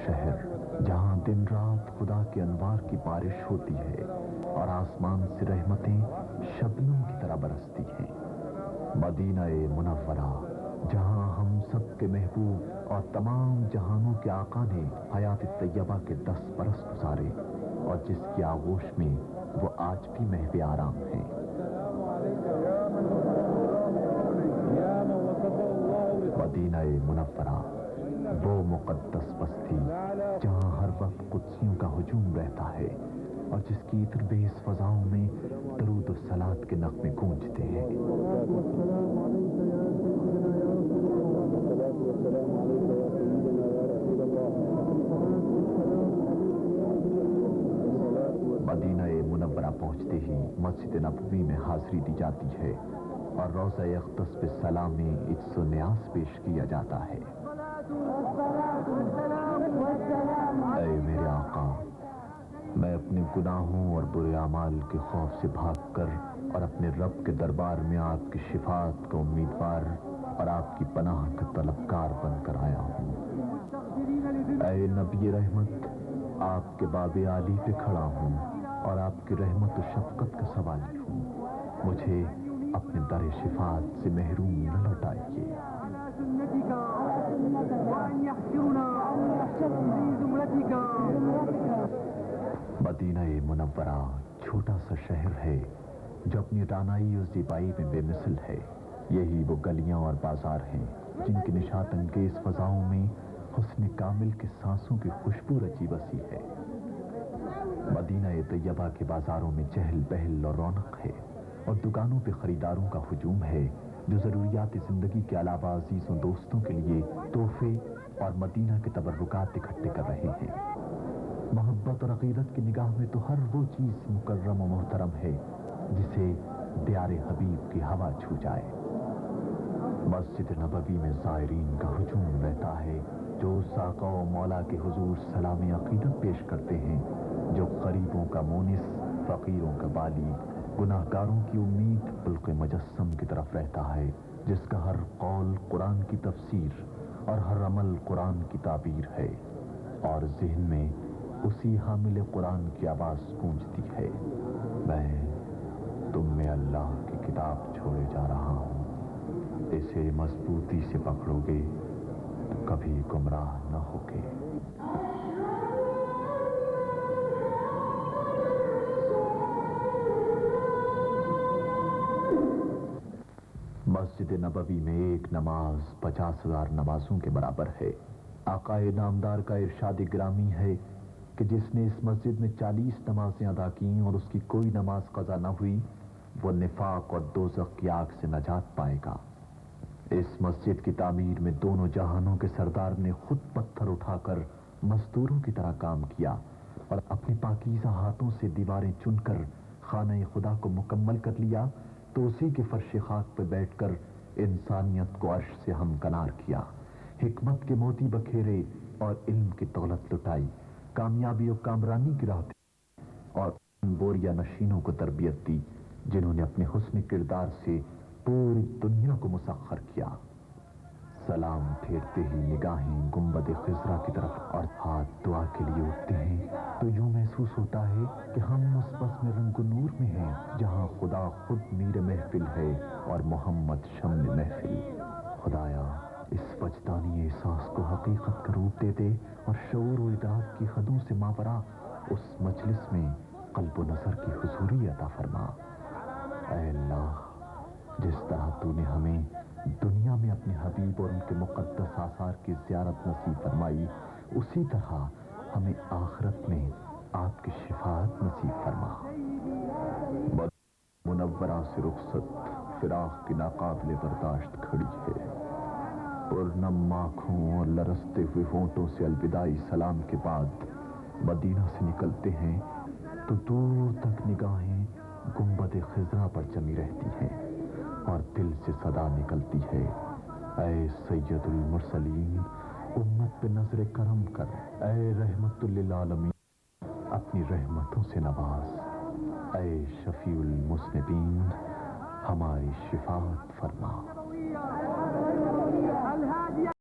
شہر جہاں دن رات خدا کے انوار کی بارش ہوتی ہے اور آسمان سے رحمتیں شبنم کی طرح برستی ہیں۔ مدینہ منورہ جہاں ہم سب کے محبوب اور تمام جہانوں کے آقا نے حیات طیبہ کے 10 برس گزارے اور جس کی آغوش میں وہ آج بھی محو آرام ہیں۔ مدینہ منورہ وہ مقدس بستی جہاں ہر وقت قدسیوں کا ہجوم رہتا ہے اور جس کی عطر بیز فضاؤں میں درود و صلات کے نغمے گونجتے ہیں۔ مدینہ منورہ پہنچتے ہی مسجد نبوی میں حاضری دی جاتی ہے اور روضہ اقدس پہ سلام عز و نیاز پیش کیا جاتا ہے۔ اے میرے آقا، میں اپنے گناہوں اور برے اعمال کے خوف سے بھاگ کر اور اپنے رب کے دربار میں آپ کی شفاعت کا امیدوار اور آپ کی پناہ کا طلبگار بن کر آیا ہوں۔ اے نبی رحمت، آپ کے باب عالی پہ کھڑا ہوں اور آپ کی رحمت و شفقت کا سوالی ہوں۔ مجھے اپنے در شفاعت سے محروم نہ لوٹائیے۔ مدینہ منورہ چھوٹا سا شہر ہے جو اپنی رانائی اور زیبائی میں بے مثل ہے۔ یہی وہ گلیاں اور بازار ہیں جن کی نشاط انگیز فضاؤں میں حسن کامل کے سانسوں کی خوشبو رچی بسی ہے۔ مدینہ طیبہ کے بازاروں میں چہل پہل اور رونق ہے اور دکانوں پہ خریداروں کا ہجوم ہے جو ضروریات زندگی کے علاوہ عزیزوں دوستوں کے لیے تحفے اور مدینہ کے تبرکات اکٹھے کر رہے ہیں۔ محبت اور عقیدت کی نگاہ میں تو ہر وہ چیز مکرم و محترم ہے جسے دیار حبیب کی ہوا چھو جائے۔ مسجد نبوی میں زائرین کا ہجوم رہتا ہے جو اس آقا و مولا کے حضور سلام عقیدت پیش کرتے ہیں جو غریبوں کا مونس، فقیروں کا بالی، گناہگاروں کی امید خلق مجسم کی طرف رہتا ہے، جس کا ہر قول قرآن کی تفسیر اور ہر عمل قرآن کی تعبیر ہے اور ذہن میں اسی حامل قرآن کی آواز گونجتی ہے، میں تم میں اللہ کی کتاب چھوڑے جا رہا ہوں، اسے مضبوطی سے پکڑو گے تو کبھی گمراہ نہ ہوگے۔ مسجد نبوی میں ایک نماز 50,000 نمازوں کے برابر ہے۔ آقا نامدار کا ارشاد گرامی ہے کہ جس نے اس مسجد میں 40 نمازیں ادا کیں اور اس کی کوئی نماز قضا نہ ہوئی، وہ نفاق اور دوزخ کی آگ سے نجات پائے گا۔ اس مسجد کی تعمیر میں دونوں جہانوں کے سردار نے خود پتھر اٹھا کر مزدوروں کی طرح کام کیا اور اپنے پاکیزہ ہاتھوں سے دیواریں چن کر خانہ خدا کو مکمل کر لیا، تو اسی کے فرش خاک پہ بیٹھ کر انسانیت کو عرش سے ہمکنار کیا، حکمت کے موتی بکھیرے اور علم کی دولت لٹائی، کامیابی و کامرانی کی راہ اور بوریا نشینوں کو تربیت دی جنہوں نے اپنے حسن کردار سے پوری دنیا کو مسخر کیا۔ سلام پھیرتے ہی نگاہیں گنبد خضرا کی طرف اور ہاتھ دعا کے لیے اٹھتے ہیں تو یوں محسوس ہوتا ہے کہ ہم اس بس میں رنگ و نور میں ہیں جہاں خدا خود میر محفل ہے اور محمد شمع محفل۔ خدایا اس وجدانی احساس کو حقیقت کا روپ دے دے اور شعور و ادراک کی حدوں سے ماورا اس مجلس میں قلب و نظر کی حضوری عطا فرما۔ اے اللہ، جس طرح تو نے ہمیں دنیا میں اپنے حبیب اور ان کے مقدس آثار کی زیارت نصیب فرمائی، اسی طرح ہمیں آخرت میں آپ کی شفاعت نصیب فرما۔ منورہ سے رخصت فراق کی ناقابل برداشت کھڑی ہے، پرنم آنکھوں اور لرزتے ہوئے ہونٹوں سے الوداعی سلام کے بعد مدینہ سے نکلتے ہیں تو دور تک نگاہیں گنبد خضرا پر جمی رہتی ہیں اور دل سے صدا نکلتی ہے، اے سید المرسلین، امت پہ نظر کرم کر، اے رحمت للعالمین، اپنی رحمتوں سے نواز، اے شفیع المذنبین، ہماری شفاعت فرما۔